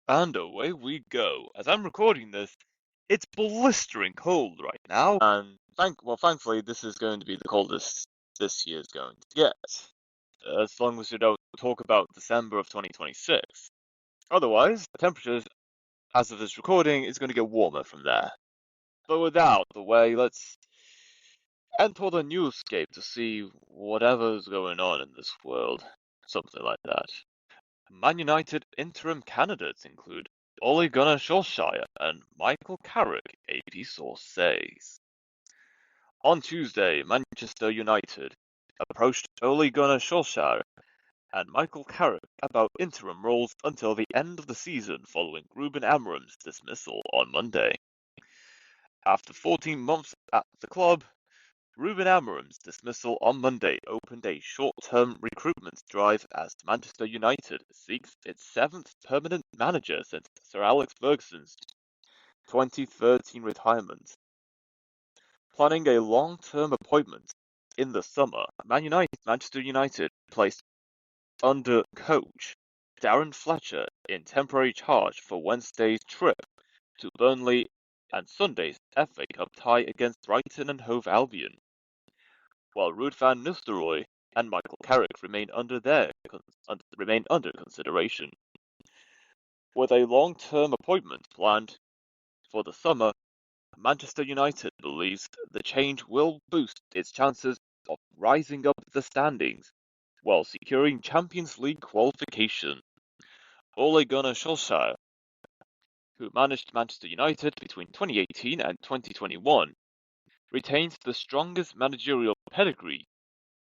And away we go. As I'm recording this, it's blistering cold right now, and thankfully, this is going to be the coldest this year's going to get. As long as we don't talk about December of 2026. Otherwise, the temperatures, as of this recording, is going to get warmer from there. But with that out of the way, let's enter the newscape to see whatever's going on in this world. Something like that. Man United interim candidates include Ole Gunnar Solskjaer and Michael Carrick, AP source says. On Tuesday, Manchester United approached Ole Gunnar Solskjaer and Michael Carrick about interim roles until the end of the season following Ruben Amorim's dismissal on Monday. After 14 months at the club, Ruben Amorim's dismissal on Monday opened a short-term recruitment drive as Manchester United seeks its seventh permanent manager since Sir Alex Ferguson's 2013 retirement. Planning a long-term appointment in the summer, Manchester United placed under coach Darren Fletcher in temporary charge for Wednesday's trip to Burnley and Sunday's FA Cup tie against Brighton and Hove Albion, while Ruud van Nistelrooy and Michael Carrick remain under consideration. With a long-term appointment planned for the summer, Manchester United believes the change will boost its chances of rising up the standings while securing Champions League qualification. Ole Gunnar Solskjaer, who managed Manchester United between 2018 and 2021, retains the strongest managerial pedigree,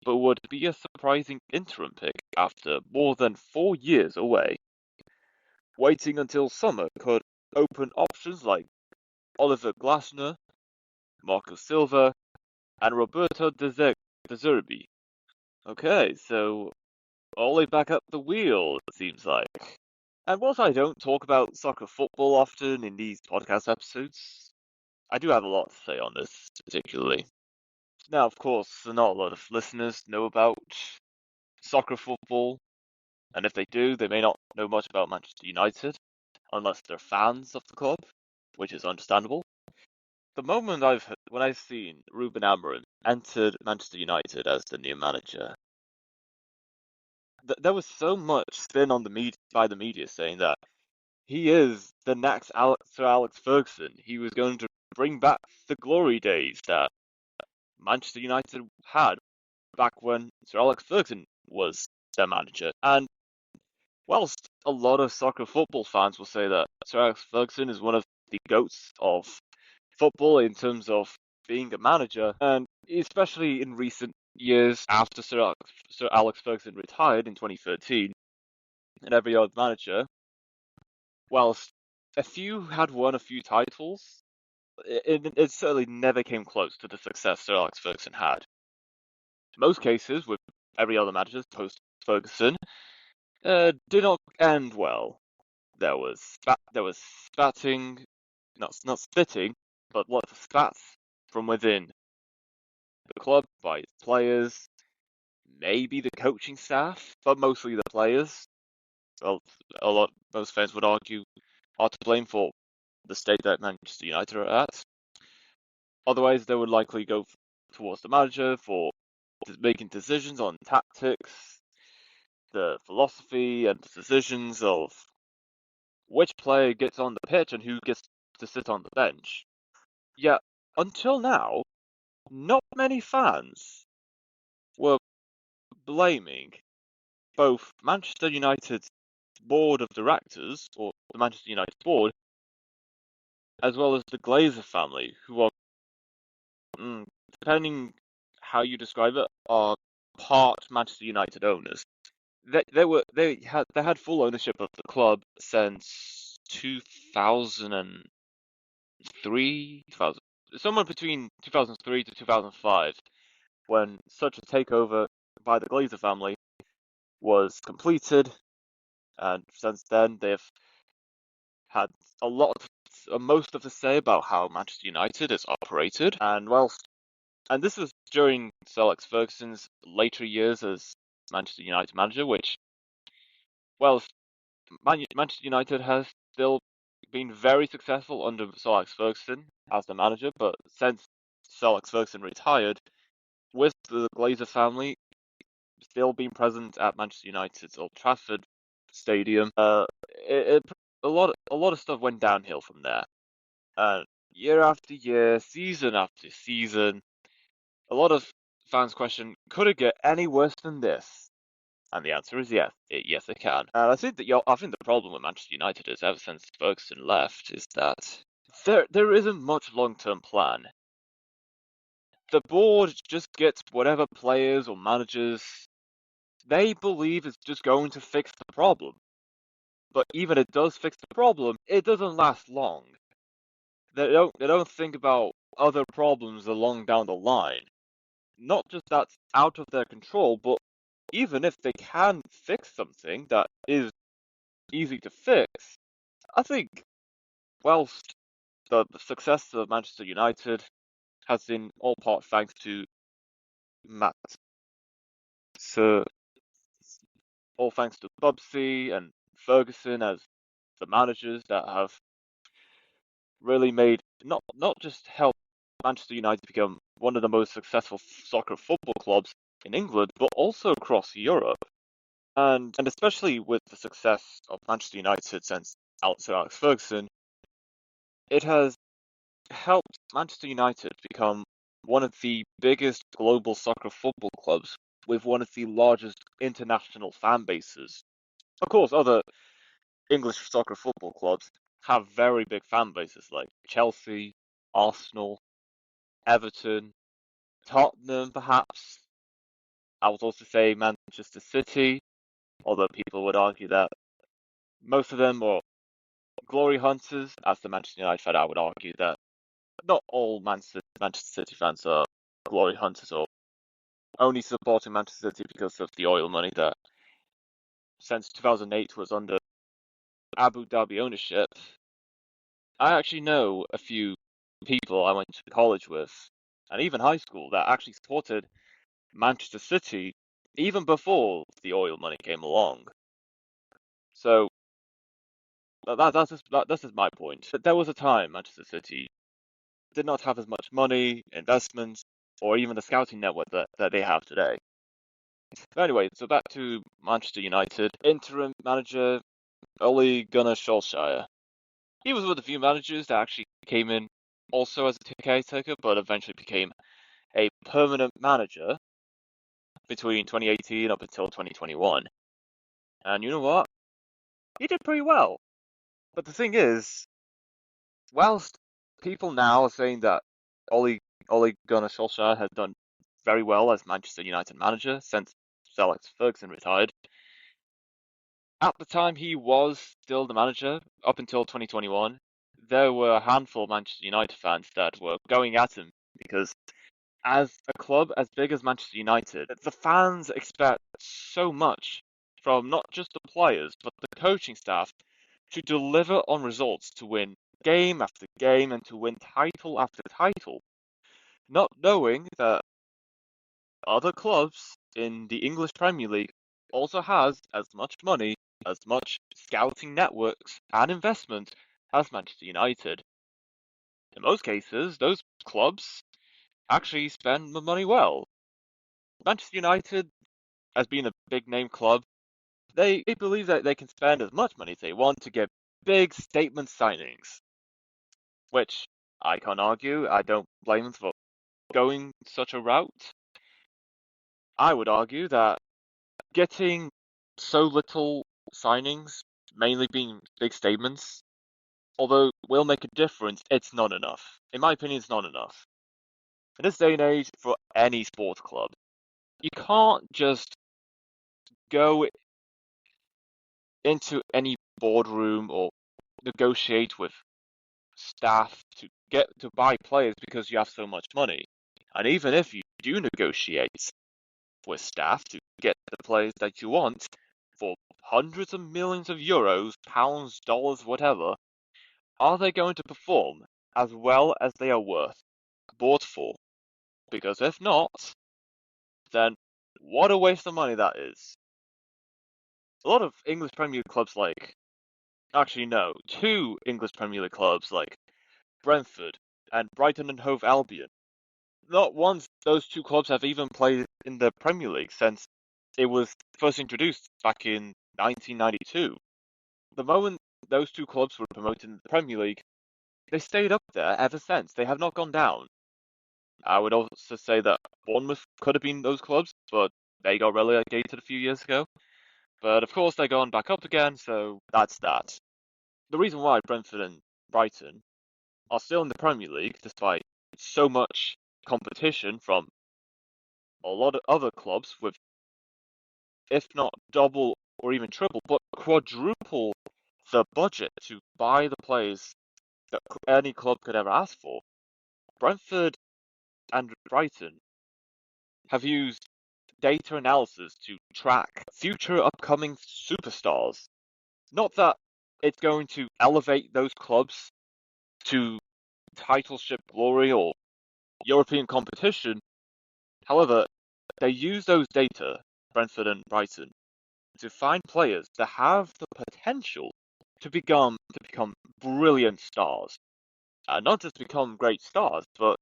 but would be a surprising interim pick after more than 4 years away. Waiting until summer could open options like Oliver Glasner, Marco Silva, and Roberto De Zerbi. Okay, so Ole back up the wheel, it seems like. And whilst I don't talk about soccer football often in these podcast episodes, I do have a lot to say on this particularly. Now, of course, not a lot of listeners know about soccer football, and if they do, they may not know much about Manchester United, unless they're fans of the club, which is understandable. The moment when I've seen Ruben Amorim entered Manchester United as the new manager, there was so much spin on by the media saying that he is the next Sir Alex Ferguson. He was going to bring back the glory days that Manchester United had back when Sir Alex Ferguson was their manager. And whilst a lot of soccer football fans will say that Sir Alex Ferguson is one of the goats of football in terms of being a manager, and especially in recent years after Sir Alex Ferguson retired in 2013, and every other manager, whilst a few had won a few titles, it certainly never came close to the success Sir Alex Ferguson had. In most cases, with every other manager post Ferguson, did not end well. There was spatting, not spitting, but lots of spats from within the club by its players, maybe the coaching staff, but mostly the players. Well, most fans would argue are to blame for the state that Manchester United are at. Otherwise, they would likely go towards the manager for making decisions on tactics, the philosophy, and the decisions of which player gets on the pitch and who gets to sit on the bench. Yet, until now, not many fans were blaming both Manchester United's board of directors, or the Manchester United board, as well as the Glazer family, who are, depending how you describe it, are part Manchester United owners. They had full ownership of the club since 2003, somewhere between 2003 to 2005, when such a takeover by the Glazer family was completed, and since then they've had most of the say about how Manchester United is operated, and this was during Sir Alex Ferguson's later years as Manchester United manager, which, Manchester United has still been very successful under Sir Alex Ferguson as the manager, but since Sir Alex Ferguson retired, with the Glazer family still being present at Manchester United's Old Trafford Stadium, it, a lot of stuff went downhill from there. Year after year, season after season, a lot of fans question, could it get any worse than this? And the answer is yes. Yes, it can. And I think the problem with Manchester United is ever since Ferguson left is that there isn't much long-term plan. The board just gets whatever players or managers they believe is just going to fix the problem. But even it does fix the problem, it doesn't last long. They don't think about other problems along down the line. Not just that's out of their control, but even if they can fix something that is easy to fix, I think whilst the success of Manchester United has been all part thanks to Matt, so all thanks to Bubsy and Ferguson as the managers that have really made not just helped Manchester United become one of the most successful soccer football clubs in England, but also across Europe. And especially with the success of Manchester United since Sir Alex Ferguson, it has helped Manchester United become one of the biggest global soccer football clubs with one of the largest international fan bases. Of course, other English soccer football clubs have very big fan bases like Chelsea, Arsenal, Everton, Tottenham, perhaps. I would also say Manchester City, although people would argue that most of them are glory hunters. As the Manchester United fan, I would argue that not all Manchester City fans are glory hunters or only supporting Manchester City because of the oil money that since 2008 was under Abu Dhabi ownership. I actually know a few people I went to college with, and even high school, that actually supported Manchester City even before the oil money came along. So that's just my point. But there was a time Manchester City did not have as much money, investments, or even the scouting network that they have today. But anyway, so back to Manchester United. Interim manager Ole Gunnar Solskjaer. He was one of the few managers that actually came in also as a caretaker, but eventually became a permanent manager between 2018 up until 2021. And you know what? He did pretty well. But the thing is, whilst people now are saying that Ole Gunnar Solskjaer has done very well as Manchester United manager since Sir Alex Ferguson retired, at the time he was still the manager up until 2021, there were a handful of Manchester United fans that were going at him because as a club as big as Manchester United, the fans expect so much from not just the players, but the coaching staff to deliver on results, to win game after game, and to win title after title. Not knowing that other clubs in the English Premier League also has as much money, as much scouting networks and investment as Manchester United. In most cases, those clubs actually spend the money well. Manchester United, as being a big name club, they believe that they can spend as much money as they want to get big statement signings, which I can't argue. I don't blame them for going such a route. I would argue that getting so little signings, mainly being big statements, although will make a difference, it's not enough. In my opinion, it's not enough. In this day and age, for any sports club, you can't just go into any boardroom or negotiate with staff to get to buy players because you have so much money. And even if you do negotiate with staff to get the players that you want for hundreds of millions of euros, pounds, dollars, whatever, are they going to perform as well as they are worth, bought for? Because if not, then what a waste of money that is. A lot of English Premier League clubs like Actually, no. Two English Premier League clubs like Brentford and Brighton and Hove Albion. Not once those two clubs have even played in the Premier League since it was first introduced back in 1992. The moment those two clubs were promoted in the Premier League, they stayed up there ever since. They have not gone down. I would also say that Bournemouth could have been those clubs, but they got relegated a few years ago. But of course, they're going back up again, so that's that. The reason why Brentford and Brighton are still in the Premier League, despite so much competition from a lot of other clubs with, if not double or even triple, but quadruple the budget to buy the players that any club could ever ask for. Brentford and Brighton have used data analysis to track future upcoming superstars. Not that it's going to elevate those clubs to titleship glory or European competition. However, they use those data, Brentford and Brighton, to find players that have the potential to become brilliant stars. Not just become great stars, but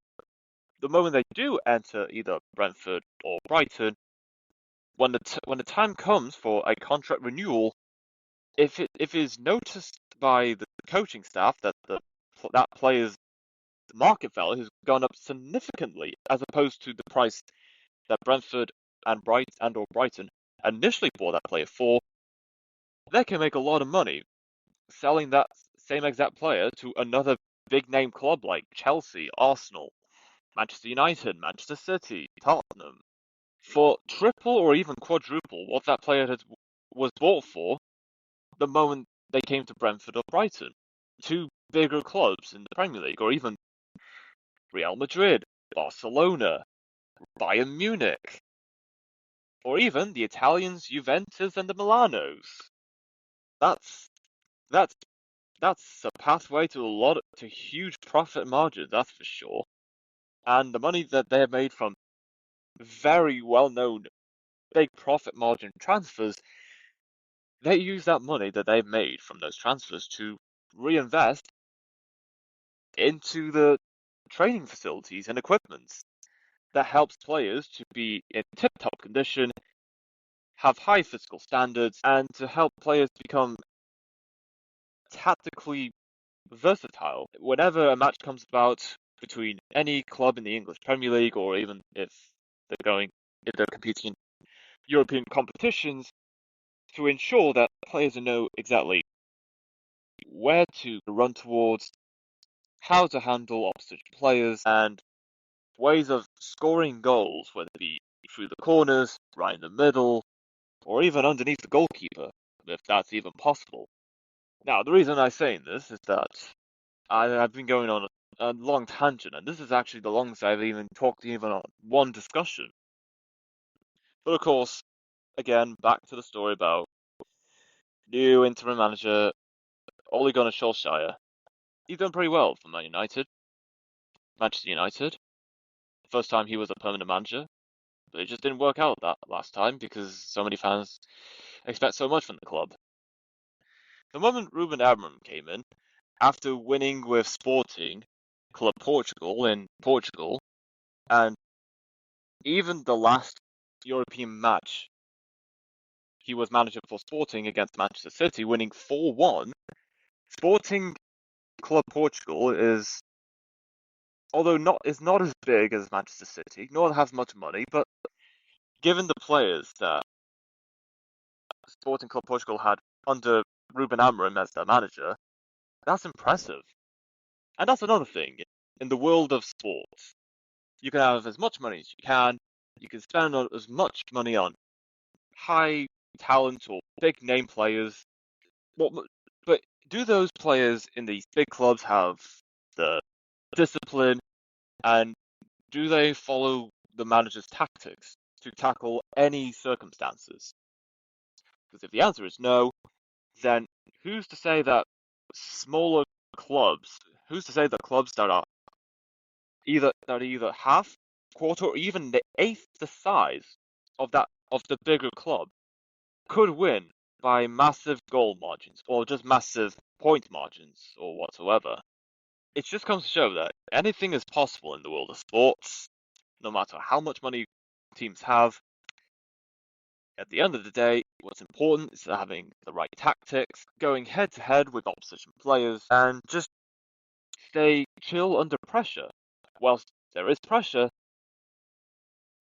the moment they do enter either Brentford or Brighton, when the time comes for a contract renewal, if it is noticed by the coaching staff that that player's market value has gone up significantly as opposed to the price that Brentford and Brighton initially bought that player for, they can make a lot of money selling that same exact player to another big name club like Chelsea, Arsenal, Manchester United, Manchester City, Tottenham, for triple or even quadruple what that player was bought for the moment they came to Brentford or Brighton, two bigger clubs in the Premier League, or even Real Madrid, Barcelona, Bayern Munich, or even the Italians, Juventus, and the Milanos. That's that's that's a pathway to huge profit margins, that's for sure. And the money that they have made from very well-known big profit margin transfers, they use that money that they've made from those transfers to reinvest into the training facilities and equipment that helps players to be in tip-top condition, have high physical standards, and to help players become tactically versatile. Whenever a match comes about between any club in the English Premier League, or even if they're competing in European competitions, to ensure that players know exactly where to run towards, how to handle opposition players, and ways of scoring goals, whether it be through the corners, right in the middle, or even underneath the goalkeeper, if that's even possible. Now, the reason I'm saying this is that I've been going on a long tangent, and this is actually the longest I've even talked even on one discussion. But of course, again, back to the story about new interim manager Ole Gunnar Solskjaer. He's done pretty well for Manchester United. First time he was a permanent manager, but it just didn't work out that last time because so many fans expect so much from the club. The moment Ruben Amorim came in, after winning with Sporting Club Portugal in Portugal, and even the last European match he was manager for Sporting against Manchester City, winning 4-1. Sporting Club Portugal is not as big as Manchester City, nor has much money, but given the players that Sporting Club Portugal had under Ruben Amorim as their manager, that's impressive. And that's another thing. In the world of sports, you can have as much money as you can spend as much money on high talent or big name players. But do those players in these big clubs have the discipline, and do they follow the manager's tactics to tackle any circumstances? Because if the answer is no, then who's to say that smaller clubs, who's to say that clubs that are either half, quarter, or even the eighth the size of the bigger club could win by massive goal margins or just massive point margins or whatsoever. It just comes to show that anything is possible in the world of sports, no matter how much money teams have. At the end of the day, what's important is having the right tactics, going head to head with opposition players, and just stay chill under pressure. Whilst there is pressure,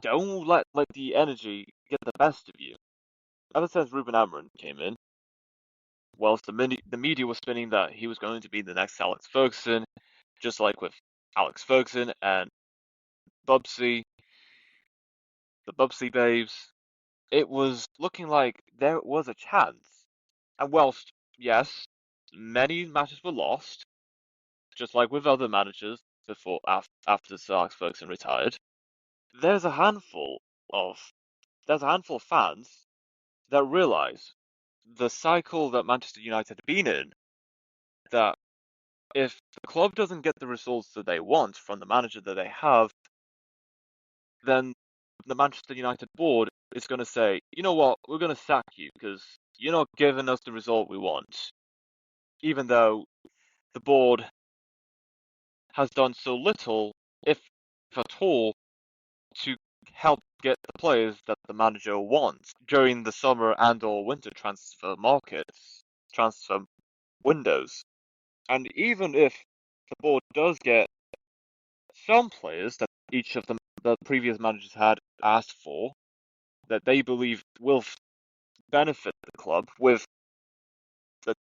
don't let the energy get the best of you. Ever since Ruben Amorim came in, whilst the media was spinning that he was going to be the next Alex Ferguson, just like with Alex Ferguson and Bubsy, the Bubsy Babes, it was looking like there was a chance. And whilst, yes, many matches were lost, just like with other managers before after Sir Alex Ferguson retired, there's a handful of fans that realise the cycle that Manchester United have been in, that if the club doesn't get the results that they want from the manager that they have, then the Manchester United board is going to say, you know what, we're going to sack you because you're not giving us the result we want. Even though the board has done so little, if at all, to help get the players that the manager wants during the summer and or winter transfer markets, transfer windows. And even if the board does get some players that each of the previous managers had asked for, that they believe will benefit the club with the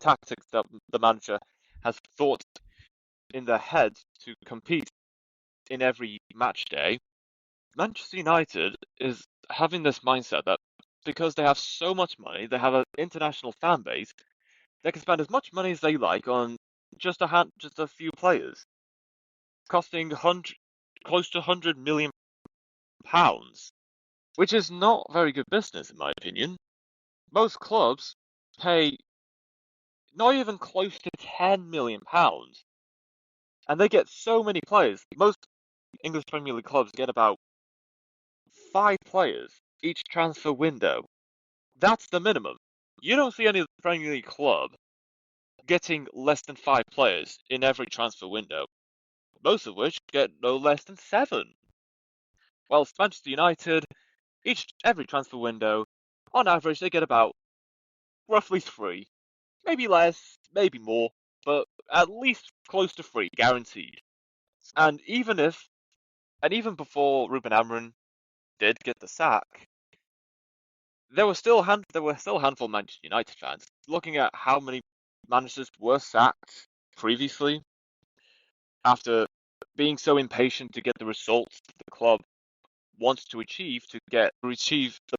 tactics that the manager has thought in their head to compete in every match day, Manchester United is having this mindset that because they have so much money, they have an international fan base, they can spend as much money as they like on just a few players, costing close to £100 million, which is not very good business in my opinion. Most clubs pay not even close to £10 million, and they get so many players. Most English Premier League clubs get about 5 players each transfer window. That's the minimum. You don't see any Premier League club getting less than 5 players in every transfer window, most of which get no less than 7. Whilst Manchester United, every transfer window, on average, they get about roughly 3. Maybe less, maybe more, but at least close to 3, guaranteed. And even before Ruben Amorim did get the sack, there were still a handful of Manchester United fans looking at how many managers were sacked previously after being so impatient to get the results the club wants to achieve the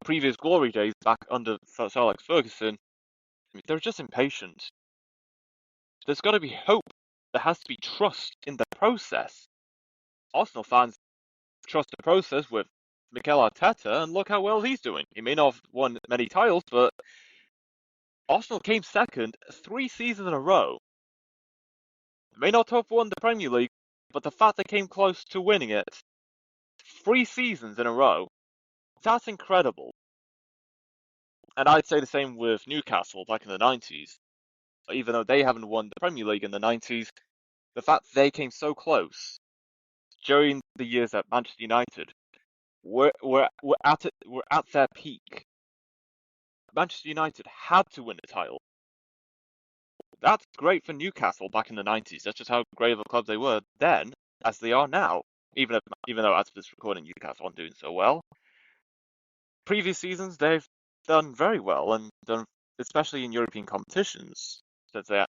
previous glory days back under Sir Alex Ferguson. I mean, they're just impatient. There's got to be hope. There has to be trust in the process. Arsenal fans trust the process with Mikel Arteta, and look how well he's doing. He may not have won many titles, but Arsenal came second 3 seasons in a row. They may not have won the Premier League, but the fact they came close to winning it 3 seasons in a row, that's incredible. And I'd say the same with Newcastle back in the 90s. Even though they haven't won the Premier League in the 90s, the fact they came so close during the years at Manchester United were at their peak. Manchester United had to win the title. That's great for Newcastle back in the 90s. That's just how great of a club they were then, as they are now. Even though as of this recording, Newcastle aren't doing so well. Previous seasons, they've done very well and done, especially in European competitions, since they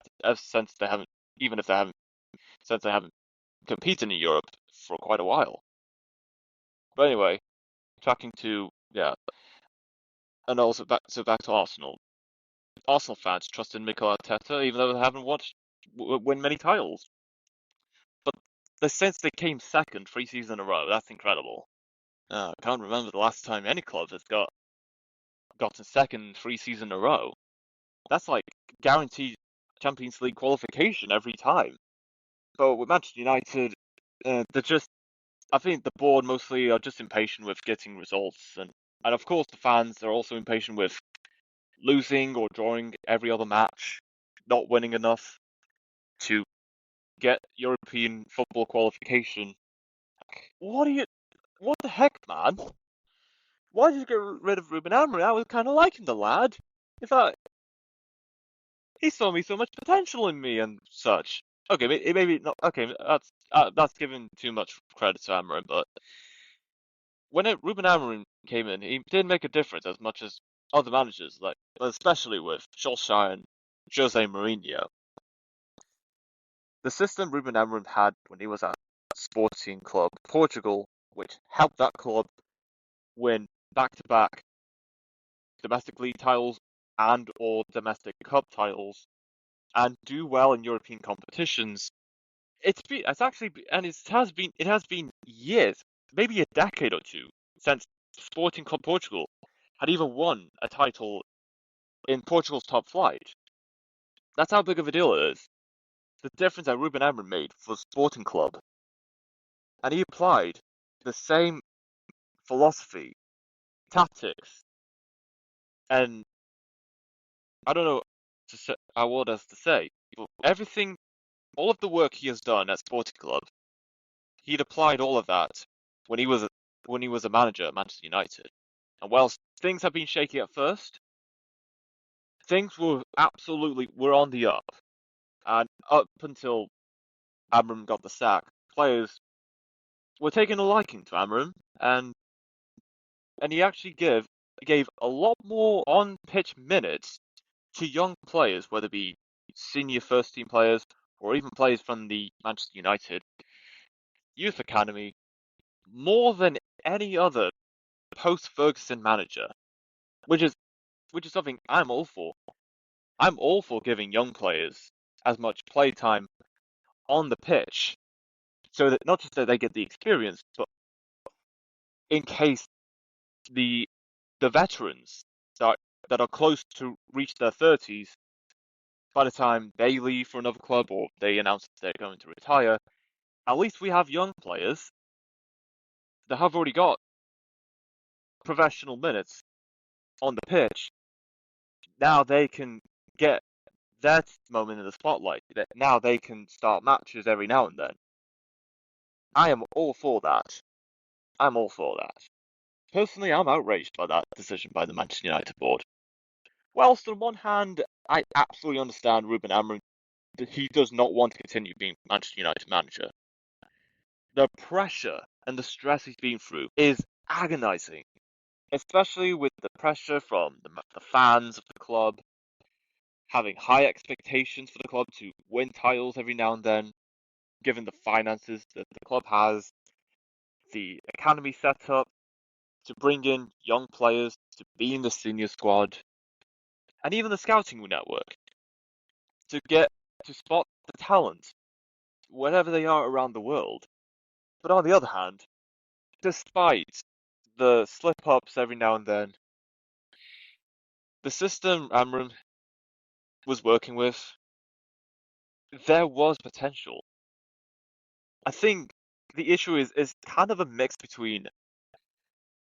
haven't competed in Europe for quite a while. But anyway, tracking to and also back to Arsenal. Arsenal fans trust in Mikel Arteta, even though they haven't win many titles. But since they came second 3 seasons in a row, that's incredible. I can't remember the last time any club has gotten second 3 seasons in a row. That's like guaranteed Champions League qualification every time. But with Manchester United, I think the board mostly are just impatient with getting results, and of course the fans are also impatient with losing or drawing every other match, not winning enough to get European football qualification. What the heck, man? Why did you get rid of Ruben Amorim? I was kind of liking the lad. In fact, he saw me so much potential in me and such. Okay, maybe not. Okay, that's giving too much credit to Amorim, but when Ruben Amorim came in, he did make a difference as much as other managers, like especially with Solskjaer and Jose Mourinho. The system Ruben Amorim had when he was at Sporting Club Portugal, which helped that club win back-to-back domestic league titles and or domestic cup titles, and do well in European competitions. It has been years, maybe a decade or two, since Sporting Club Portugal had even won a title in Portugal's top flight. That's how big of a deal it is. The difference that Ruben Amorim made for Sporting Club, and he applied the same philosophy, tactics, and I don't know what else to say. But everything, all of the work he has done at Sporting Club, he'd applied all of that when he was a manager at Manchester United. And whilst things have been shaky at first, things were on the up. And up until Amorim got the sack, players were taking a liking to Amorim, and he actually gave a lot more on pitch minutes to young players, whether it be senior first team players or even players from the Manchester United youth academy, more than any other post Ferguson manager, which is something I'm all for. I'm all for giving young players as much play time on the pitch, so that not just that they get the experience, but in case the veterans that are close to reach their 30s, by the time they leave for another club or they announce they're going to retire, at least we have young players that have already got professional minutes on the pitch. Now they can get their moment in the spotlight. Now they can start matches every now and then. I am all for that. I'm all for that. Personally, I'm outraged by that decision by the Manchester United board. Whilst on one hand, I absolutely understand Ruben Amorim that he does not want to continue being Manchester United manager. The pressure and the stress he's been through is agonising, especially with the pressure from the fans of the club, having high expectations for the club to win titles every now and then, given the finances that the club has, the academy set up to bring in young players to be in the senior squad, and even the scouting network to spot the talent wherever they are around the world. But on the other hand, despite the slip-ups every now and then, the system Amram was working with, there was potential. I think the issue is kind of a mix between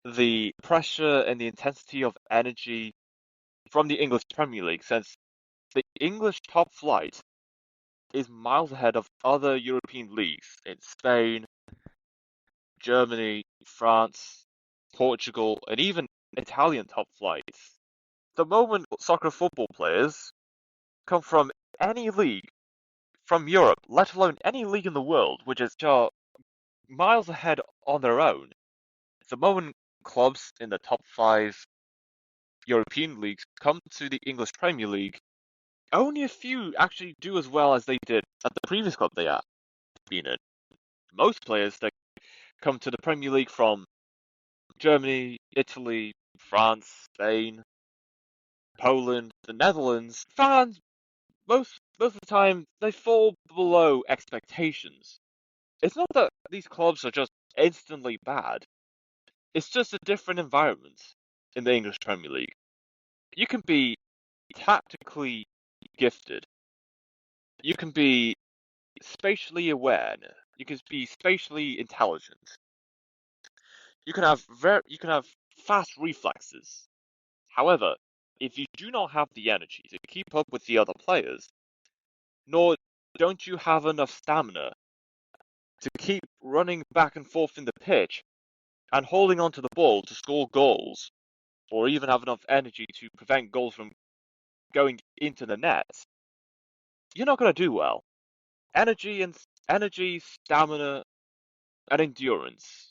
the pressure and the intensity of energy from the English Premier League, since the English top flight is miles ahead of other European leagues in Spain, Germany, France, Portugal, and even Italian top flights. The moment soccer football players come from any league from Europe, let alone any league in the world, which are miles ahead on their own. The moment clubs in the top five European leagues come to the English Premier League, only a few actually do as well as they did at the previous club they have been in. Most players that come to the Premier League from Germany, Italy, France, Spain, Poland, the Netherlands, fans most of the time they fall below expectations. It's not that these clubs are just instantly bad. It's just a different environment in the English Premier League. You can be tactically gifted. You can be spatially aware. You can be spatially intelligent. You can have fast reflexes. However, if you do not have the energy to keep up with the other players, nor don't you have enough stamina to keep running back and forth in the pitch and holding onto the ball to score goals, or even have enough energy to prevent goals from going into the net, you're not going to do well. Energy, stamina, and endurance.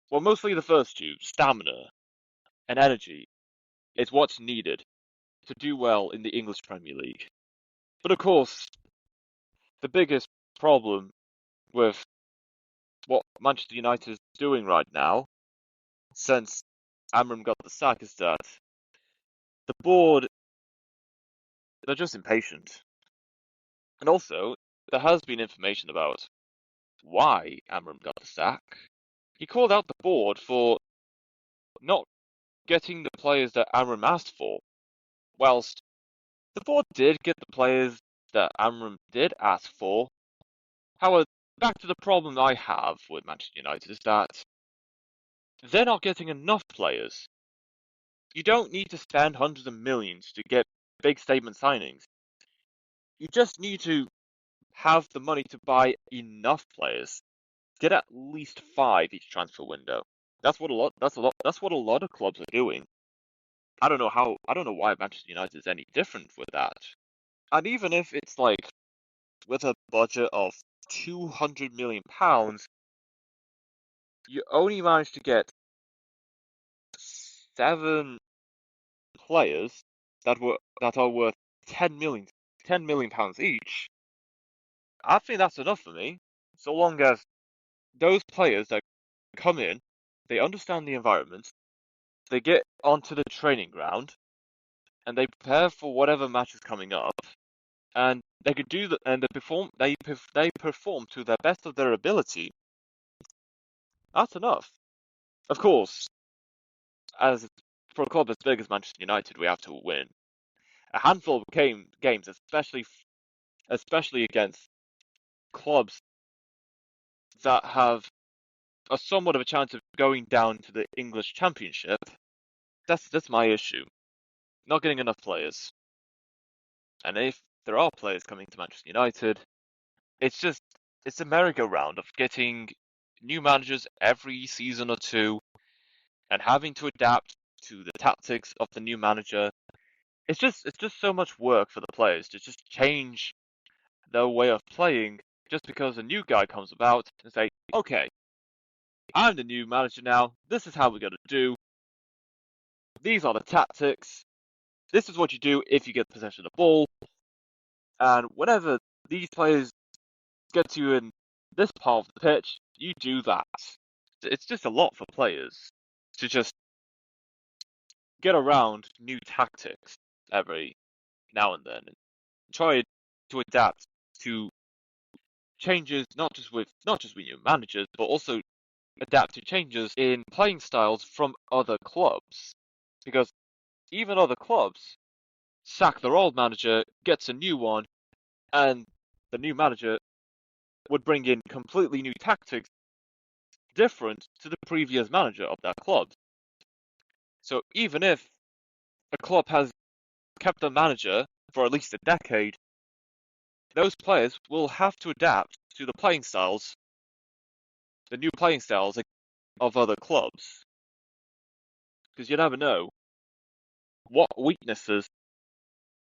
Well, mostly the first two, stamina and energy, is what's needed to do well in the English Premier League. But of course, the biggest problem with what Manchester United is doing right now, since Amorim got the sack, is that the board, they're just impatient. And also, there has been information about why Amorim got the sack. He called out the board for not getting the players that Amorim asked for, whilst the board did get the players that Amorim did ask for. However, back to the problem I have with Manchester United is that they're not getting enough players. You don't need to spend hundreds of millions to get big statement signings. You just need to have the money to buy enough players. Get at least 5 each transfer window. That's what a lot of clubs are doing. I don't know why Manchester United is any different with that. And even if it's like with a budget of £200 million, you only manage to get 7 players that are worth £10 million each. I think that's enough for me. So long as those players that come in, they understand the environment, they get onto the training ground, and they prepare for whatever match is coming up, and they could do that, and they perform to the best of their ability. That's enough. Of course, as for a club as big as Manchester United, we have to win a handful of games, especially against clubs that have a somewhat of a chance of going down to the English Championship. That's my issue. Not getting enough players. And if there are players coming to Manchester United, it's a merry-go-round of getting new managers every season or two and having to adapt to the tactics of the new manager. It's just so much work for the players to just change their way of playing just because a new guy comes about and say, okay, I'm the new manager now, this is how we're going to do, these are the tactics, this is what you do if you get possession of the ball, and whenever these players get you in this part of the pitch, you do that. It's just a lot for players to just get around new tactics every now and then and try to adapt to changes not just with new managers, but also adapt to changes in playing styles from other clubs. Because even other clubs sack their old manager, gets a new one, and the new manager would bring in completely new tactics different to the previous manager of that club. So even if a club has kept a manager for at least a decade, those players will have to adapt to the new playing styles of other clubs. Because you never know what weaknesses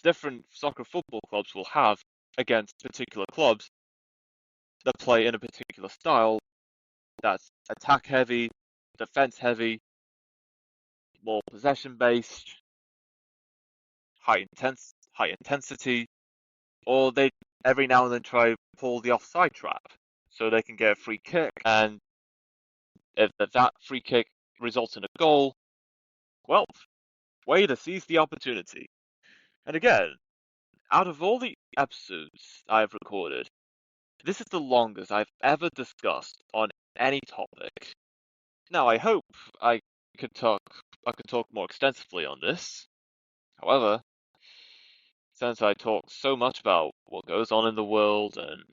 different soccer football clubs will have against particular clubs that play in a particular style that's attack heavy, defense heavy, more possession based, high intensity, or they every now and then try to pull the offside trap so they can get a free kick, and if that free kick results in a goal, well, way to seize the opportunity. And again, out of all the episodes I've recorded, this is the longest I've ever discussed on any topic. Now, I hope could talk I could talk more extensively on this. However, since I talk so much about what goes on in the world and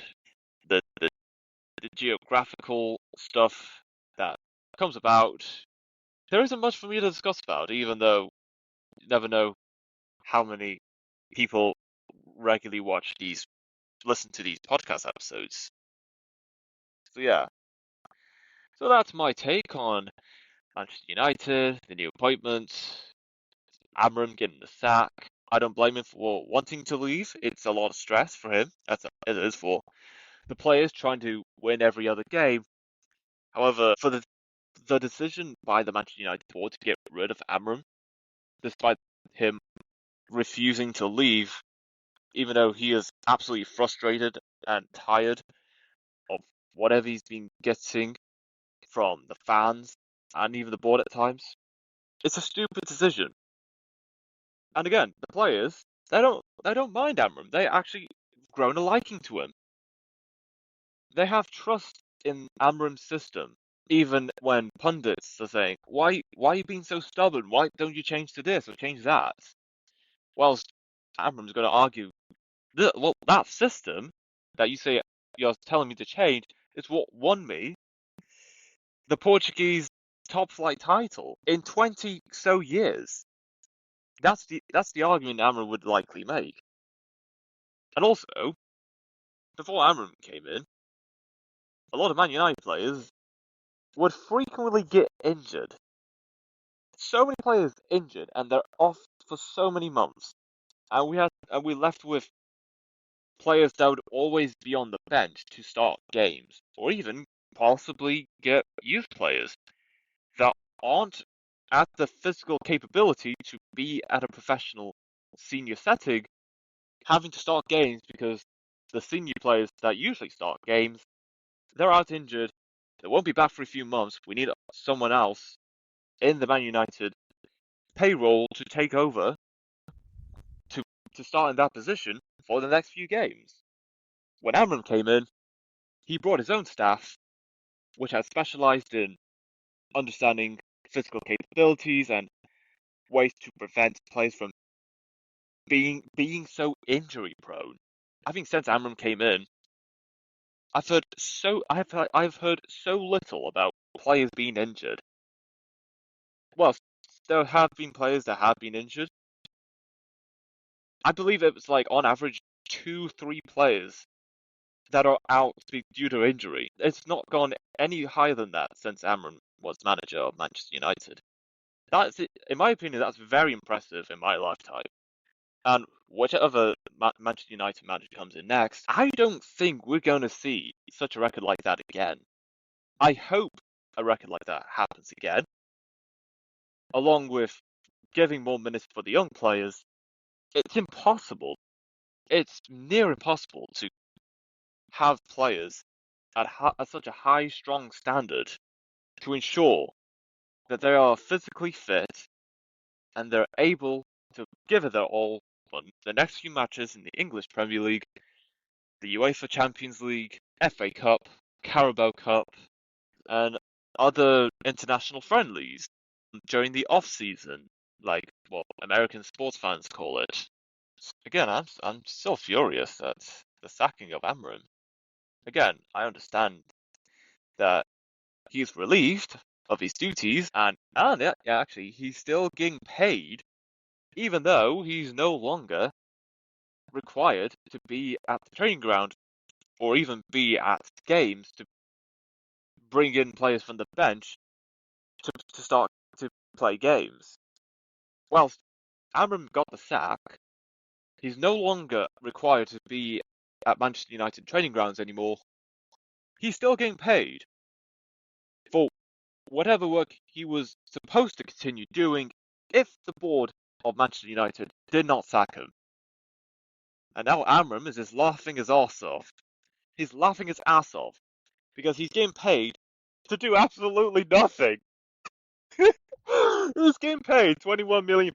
the geographical stuff that comes about, there isn't much for me to discuss about, even though You never know how many people regularly listen to these podcast episodes. So yeah, so that's my take on Manchester United, the new appointments, Amorim getting the sack. I don't blame him for wanting to leave. It's a lot of stress for him, as it is for the players trying to win every other game. However, for the decision by the Manchester United board to get rid of Amorim, despite him refusing to leave, even though he is absolutely frustrated and tired of whatever he's been getting from the fans and even the board at times, it's a stupid decision. And again, the players, they don't mind Amorim. They actually grown a liking to him. They have trust in Amorim's system, even when pundits are saying, why are you being so stubborn? Why don't you change to this or change that? Whilst Amorim's going to argue, well, that system that you say you're telling me to change is what won me the Portuguese top flight title in 20 so years. That's the argument Amorim would likely make. And also, before Amorim came in, a lot of Man United players would frequently get injured. So many players injured, and they're off for so many months. And we're left with players that would always be on the bench to start games, or even possibly get youth players that aren't at the physical capability to be at a professional senior setting, having to start games because the senior players that usually start games, they're out injured. They won't be back for a few months. We need someone else in the Man United payroll to take over to start in that position for the next few games. When Amram came in, he brought his own staff, which had specialized in understanding physical capabilities and ways to prevent players from being so injury prone. I think since Amram came in, I've heard so little about players being injured. Well, there have been players that have been injured. I believe it was like on average 2, 3 players that are out due to injury. It's not gone any higher than that since Amram was manager of Manchester United. That's it. In my opinion, that's very impressive in my lifetime. And whichever Manchester United manager comes in next, I don't think we're going to see such a record like that again. I hope a record like that happens again, along with giving more minutes for the young players. It's impossible. It's near impossible to have players at such a high, strong standard to ensure that they are physically fit and they're able to give it their all on the next few matches in the English Premier League, the UEFA Champions League, FA Cup, Carabao Cup, and other international friendlies during the off-season, like what American sports fans call it. Again, I'm still furious at the sacking of Amorim. Again, I understand that he's relieved of his duties, and yeah, actually, he's still getting paid, even though he's no longer required to be at the training ground or even be at games to bring in players from the bench to start to play games. Whilst Amram got the sack, he's no longer required to be at Manchester United training grounds anymore. He's still getting paid for whatever work he was supposed to continue doing if the board of Manchester United did not sack him. And now Amram is just laughing his ass off. He's laughing his ass off because he's getting paid to do absolutely nothing. He's getting paid £21 million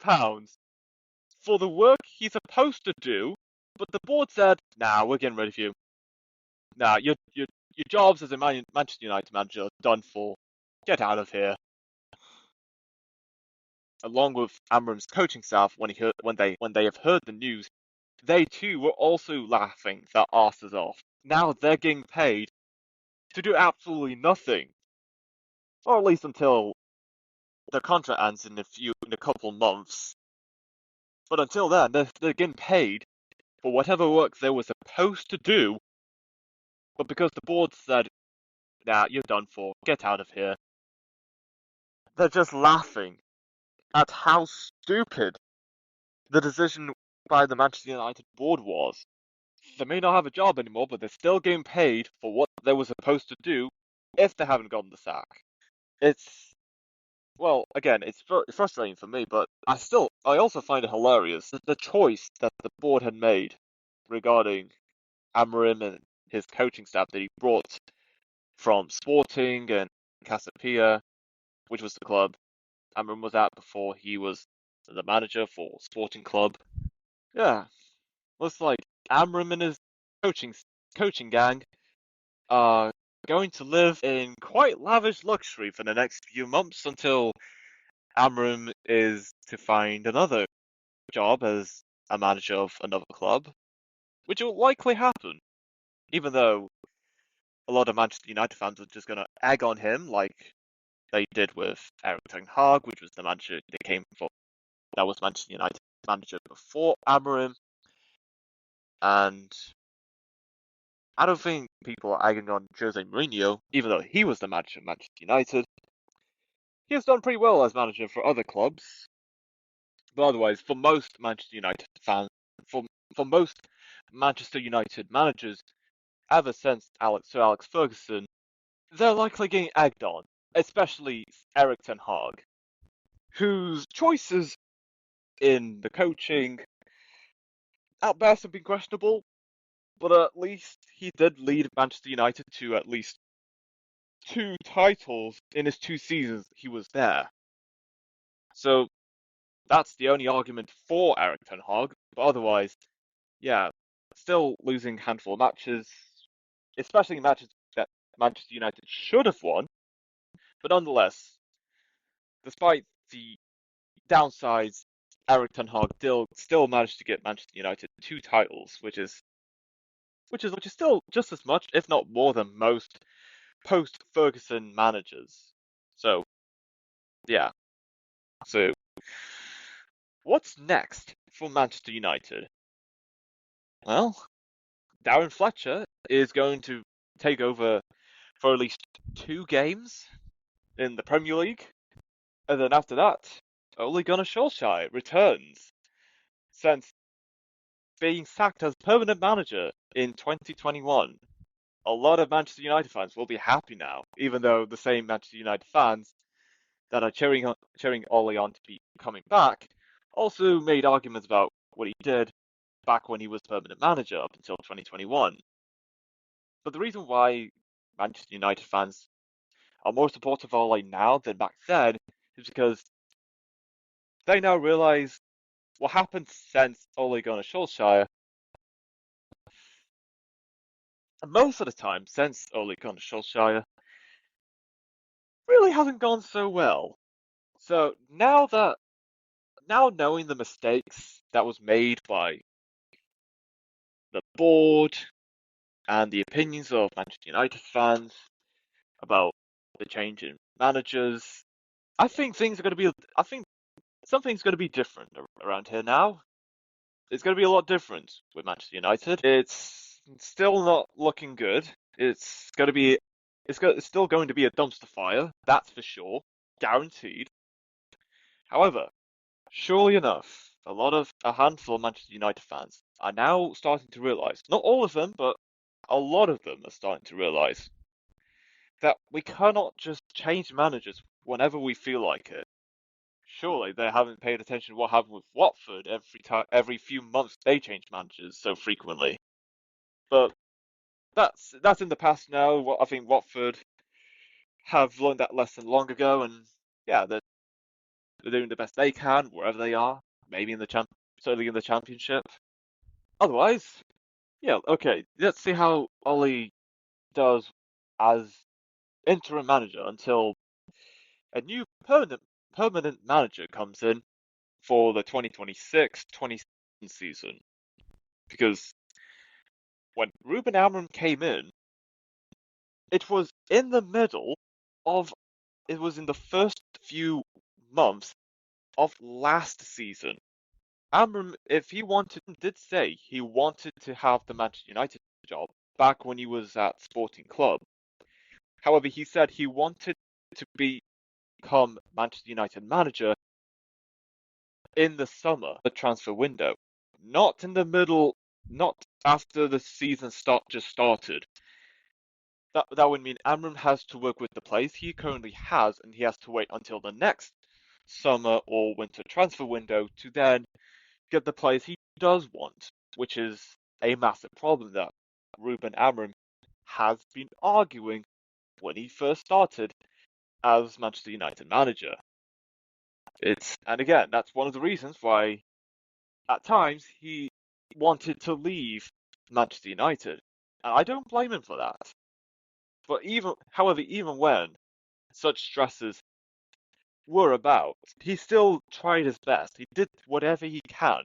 for the work he's supposed to do, but the board said, "Nah, we're getting rid of you. Nah, your jobs as a Manchester United manager are done for. Get out of here." Along with Amram's coaching staff, when they have heard the news, they too were also laughing their asses off. Now they're getting paid to do absolutely nothing, or at least until their contract ends in a couple months. But until then, they're getting paid for whatever work they were supposed to do. But because the board said, "Nah, you're done for. Get out of here," they're just laughing at how stupid the decision by the Manchester United board was. They may not have a job anymore, but they're still getting paid for what they were supposed to do if they haven't gotten the sack. It's, well, again, it's frustrating for me, but I also find it hilarious that the choice that the board had made regarding Amorim and his coaching staff that he brought from Sporting and Casapia, which was the club Amorim was at before he was the manager for Sporting Club. Yeah, looks like Amorim and his coaching coaching gang are going to live in quite lavish luxury for the next few months until Amorim is to find another job as a manager of another club, which will likely happen, even though a lot of Manchester United fans are just going to egg on him like they did with Erik ten Hag, which was the manager they came for. That was Manchester United manager before Amorim, and I don't think people are egging on Jose Mourinho, even though he was the manager of Manchester United. He has done pretty well as manager for other clubs, but otherwise, for most Manchester United fans, for for most Manchester United managers ever since Sir Alex Ferguson, they're likely getting egged on, especially Erik ten Hag, whose choices in the coaching at best have been questionable, but at least he did lead Manchester United to at least two titles in his 2 seasons he was there. So that's the only argument for Erik ten Hag, but otherwise, yeah, still losing a handful of matches, especially matches that Manchester United should have won, but nonetheless, despite the downsides, Erik ten Hag still managed to get Manchester United two titles, which is still just as much, if not more, than most post-Ferguson managers. So yeah. So what's next for Manchester United? Well, Darren Fletcher is going to take over for at least 2 games in the Premier League, and then after that, Ole Gunnar Solskjaer returns, since being sacked as permanent manager in 2021. A lot of Manchester United fans will be happy now, even though the same Manchester United fans that are cheering Ole on to be coming back also made arguments about what he did back when he was permanent manager up until 2021. But the reason why Manchester United fans are more supportive of Ole now than back then is because they now realise what happened since Ole Gunnar Solskjaer. Most of the time, since Ole Gunnar Solskjaer, really hasn't gone so well. So now knowing the mistakes that was made by the board and the opinions of Manchester United fans about the change in managers, I think something's going to be different around here now. It's going to be a lot different with Manchester United. It's still not looking good. It's still going to be a dumpster fire, that's for sure, guaranteed. However, surely enough, a handful of Manchester United fans are now starting to realise, not all of them, but a lot of them are starting to realise that we cannot just change managers whenever we feel like it. Surely they haven't paid attention to what happened with Watford every few months they change managers so frequently. But that's in the past now. I think Watford have learned that lesson long ago, and yeah, they're doing the best they can wherever they are. Maybe certainly in the championship. Otherwise, yeah, okay. Let's see how Ollie does as interim manager until a new permanent manager comes in for the 2026-27 season. Because when Ruben Amorim came in, it was in the middle of it was in the first few months of last season. Amorim, if he wanted, did say he wanted to have the Manchester United job back when he was at Sporting Club. However, he said he wanted to become Manchester United manager in the summer, the transfer window, not in the middle, not after the season just started. That would mean Amorim has to work with the players he currently has, and he has to wait until the next summer or winter transfer window to then get the players he does want, which is a massive problem that Ruben Amorim has been arguing when he first started as Manchester United manager. And again, that's one of the reasons why at times he wanted to leave Manchester United. And I don't blame him for that. But however, even when such stresses were about, he still tried his best. He did whatever he can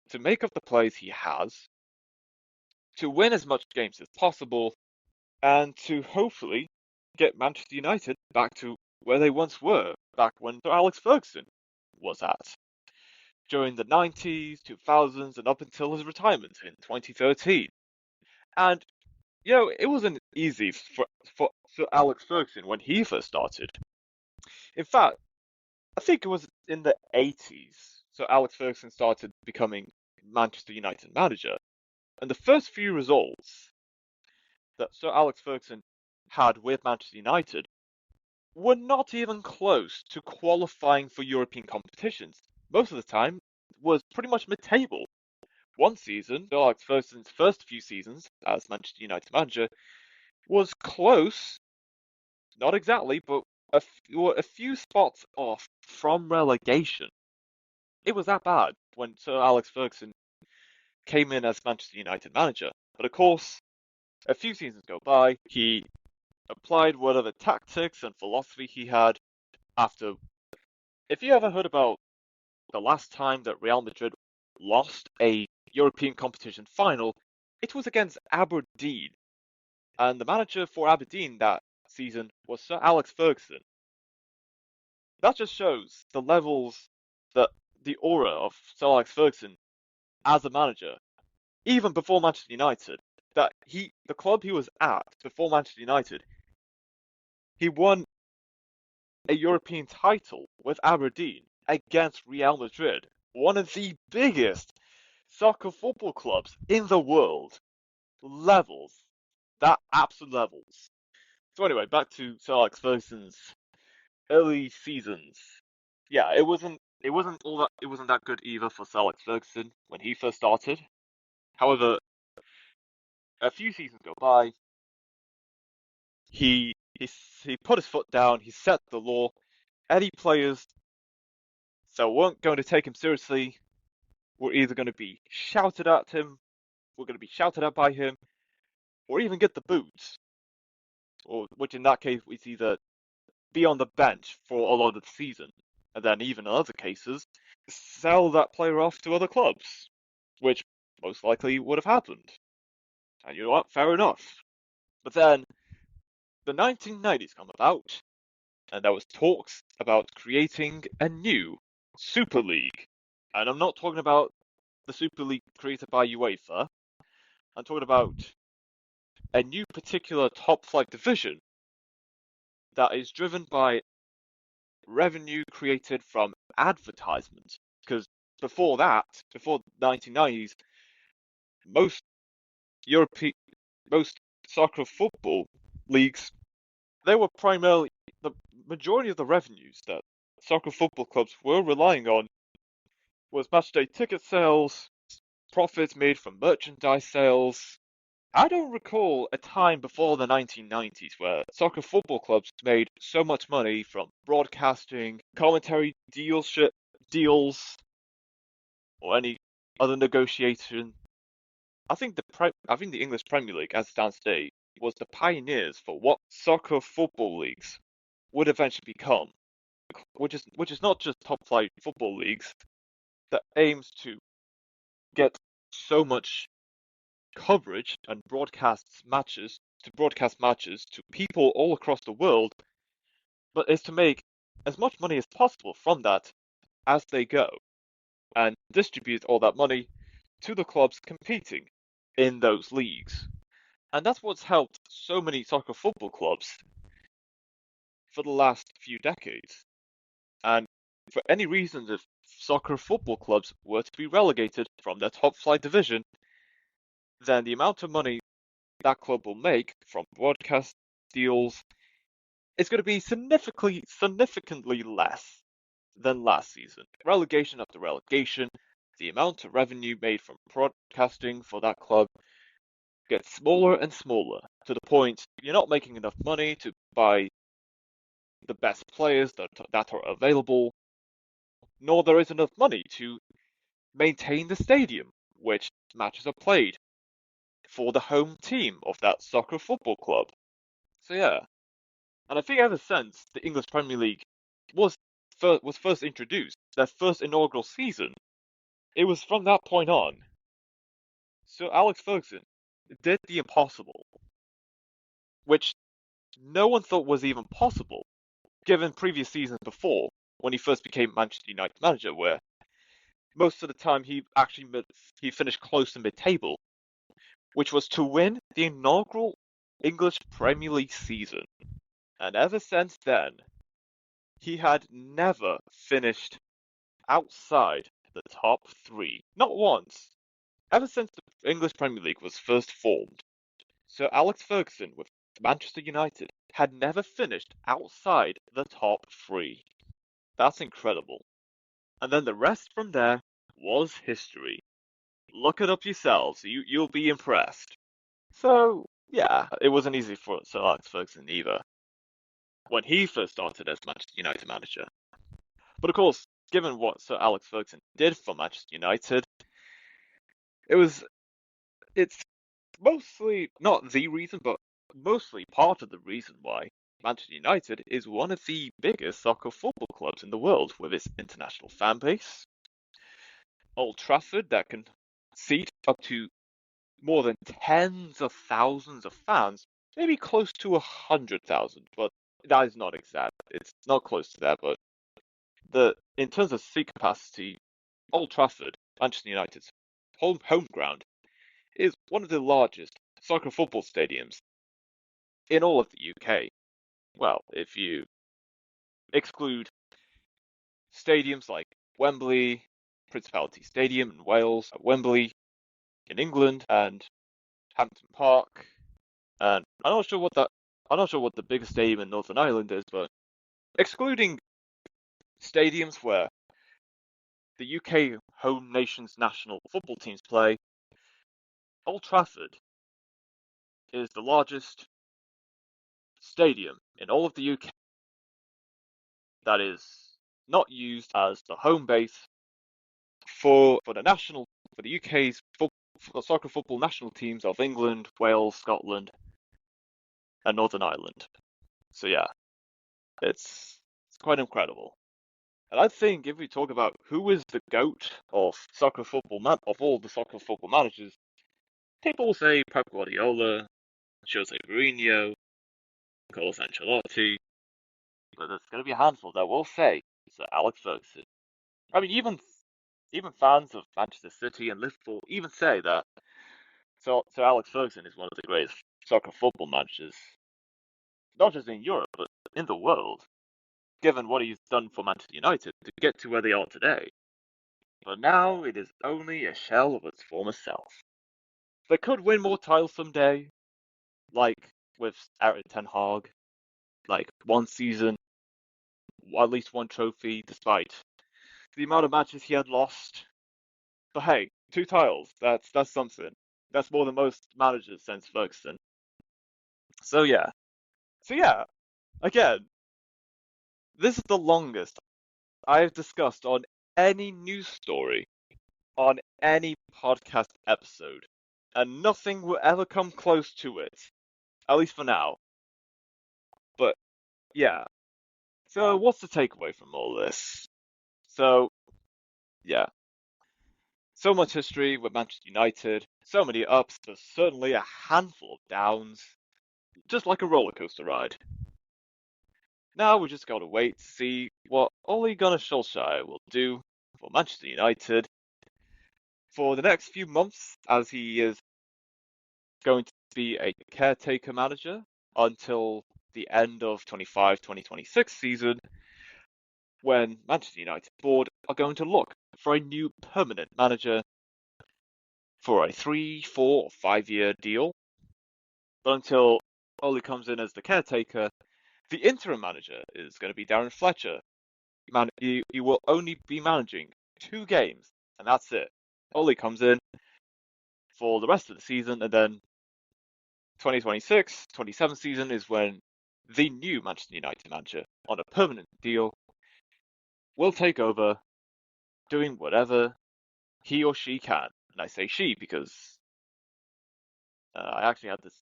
to make up the plays he has, to win as much games as possible, and to hopefully get Manchester United back to where they once were, back when Sir Alex Ferguson was at, during the 90s, 2000s, and up until his retirement in 2013. And, it wasn't easy for Sir Alex Ferguson when he first started. In fact, I think it was in the 80s, Sir Alex Ferguson started becoming Manchester United manager. And the first few results that Sir Alex Ferguson had with Manchester United were not even close to qualifying for European competitions. Most of the time was pretty much mid-table. One season, Sir Alex Ferguson's first few seasons as Manchester United manager, was close, not exactly, but a few spots off from relegation. It was that bad when Sir Alex Ferguson came in as Manchester United manager. But of course, a few seasons go by, he applied whatever tactics and philosophy he had after. If you ever heard about the last time that Real Madrid lost a European competition final, it was against Aberdeen. And the manager for Aberdeen that season was Sir Alex Ferguson. That just shows the levels, that the aura of Sir Alex Ferguson as a manager, even before Manchester United, the club he was at before Manchester United, he won a European title with Aberdeen against Real Madrid, one of the biggest soccer football clubs in the world. Levels. That absolute levels. So anyway, back to Sir Alex Ferguson's early seasons. Yeah, it wasn't that good either for Sir Alex Ferguson when he first started. However, a few seasons go by, he put his foot down, he set the law. Any players that weren't going to take him seriously were either going to be shouted at him, were going to be shouted at by him, or even get the boot. Or which in that case was either be on the bench for a lot of the season, and then even in other cases, sell that player off to other clubs, which most likely would have happened. And you know what? Fair enough. But then the 1990s come about, and there was talks about creating a new Super League. And I'm not talking about the Super League created by UEFA. I'm talking about a new particular top flight division that is driven by revenue created from advertisements. Because before the 1990s, most European, most soccer football leagues, they were primarily the majority of the revenues that soccer football clubs were relying on was matchday ticket sales, profits made from merchandise sales. I don't recall a time before the 1990s where soccer football clubs made so much money from broadcasting, commentary deals, or any other negotiation. I think the English Premier League, as it stands today, was the pioneers for what soccer football leagues would eventually become, which is not just top flight football leagues that aims to get so much coverage and broadcast matches to people all across the world, but is to make as much money as possible from that as they go. and distribute all that money to the clubs competing in those leagues. And that's what's helped so many soccer football clubs for the last few decades. And for any reason, if soccer football clubs were to be relegated from their top flight division, then the amount of money that club will make from broadcast deals is going to be significantly less than last season. Relegation after relegation, the amount of revenue made from broadcasting for that club gets smaller and smaller to the point you're not making enough money to buy the best players that are available, nor there is enough money to maintain the stadium which matches are played for the home team of that soccer football club. So yeah, and I think ever since the English Premier League was first introduced, their first inaugural season, it was from that point on. So Alex Ferguson did the impossible, which no one thought was even possible, given previous seasons before, when he first became Manchester United manager, where most of the time he finished close to mid-table, which was to win the inaugural English Premier League season. And ever since then, he had never finished outside the top three. Not once. Ever since the English Premier League was first formed, Sir Alex Ferguson with Manchester United had never finished outside the top three. That's incredible. And then the rest from there was history. Look it up yourselves, you'll be impressed. So, yeah, it wasn't easy for Sir Alex Ferguson either, when he first started as Manchester United manager. But of course, given what Sir Alex Ferguson did for Manchester United, it's mostly not the reason, but mostly part of the reason why Manchester United is one of the biggest soccer football clubs in the world, with its international fan base. Old Trafford that can seat up to more than tens of thousands of fans, maybe close to 100,000, but that is not exact. It's not close to that, but in terms of seat capacity, Old Trafford, Manchester United's home ground, is one of the largest soccer football stadiums in all of the UK. Well, if you exclude stadiums like Wembley, Principality Stadium in Wales, Wembley in England, and Hampton Park, and I'm not sure what the biggest stadium in Northern Ireland is, but excluding stadiums where the UK home nation's national football teams play, Old Trafford is the largest stadium in all of the UK that is not used as the home base for the UK's soccer football national teams of England, Wales, Scotland, and Northern Ireland. So yeah, it's quite incredible. And I think if we talk about who is the GOAT of of all the soccer football managers, people will say Pep Guardiola, Jose Mourinho, Carlos Ancelotti, but there's going to be a handful that will say Sir Alex Ferguson. I mean, even fans of Manchester City and Liverpool even say that Sir Alex Ferguson is one of the greatest soccer football managers, not just in Europe, but in the world, given what he's done for Manchester United to get to where they are today. But now it is only a shell of its former self. They could win more titles someday, like with Erik ten Hag, like one season, at least one trophy, despite the amount of matches he had lost. But hey, two titles, that's something. That's more than most managers since Ferguson. So yeah. So yeah, again, this is the longest I have discussed on any news story on any podcast episode, and nothing will ever come close to it, at least for now. But yeah, so what's the takeaway from all this? So yeah, so much history with Manchester United, so many ups, but certainly a handful of downs, just like a roller coaster ride. Now we just gotta wait to see what Ole Gunnar Solskjaer will do for Manchester United for the next few months, as he is going to be a caretaker manager until the end of 2026 season, when Manchester United board are going to look for a new permanent manager for a 3, 4, or 5-year deal. But until Ole comes in as the caretaker, the interim manager is going to be Darren Fletcher. He will only be managing 2 games, and that's it. Ole comes in for the rest of the season, and then 2026-27 season is when the new Manchester United manager on a permanent deal will take over, doing whatever he or she can. And I say she because I actually had this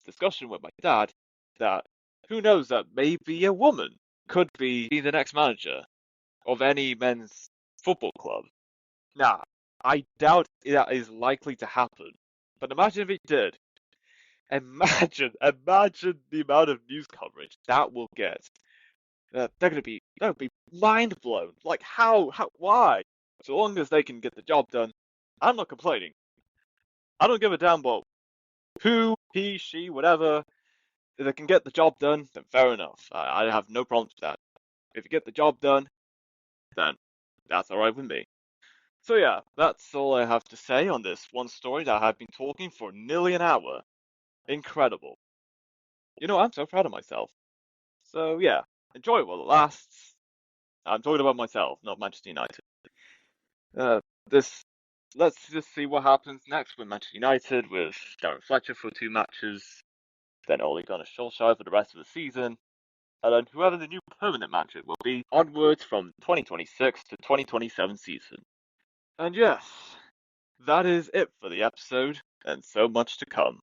discussion with my dad that who knows that maybe a woman could be the next manager of any men's football club. Now, I doubt that is likely to happen, but imagine if it did. Imagine the amount of news coverage that will get. They're gonna be mind blown. Like why? So long as they can get the job done, I'm not complaining. I don't give a damn about who, he, she, whatever. If they can get the job done, then fair enough. I have no problems with that. If you get the job done, then that's alright with me. So yeah, that's all I have to say on this one story that I've been talking for nearly an hour. Incredible. I'm so proud of myself. So yeah, enjoy it while it lasts. I'm talking about myself, not Manchester United. Uh, this Let's just see what happens next with Manchester United with Darren Fletcher for 2 matches, then Ole Gunnar Solskjaer for the rest of the season, and then whoever the new permanent manager will be onwards from 2026 to 2027 season. And yes, that is it for the episode, and so much to come.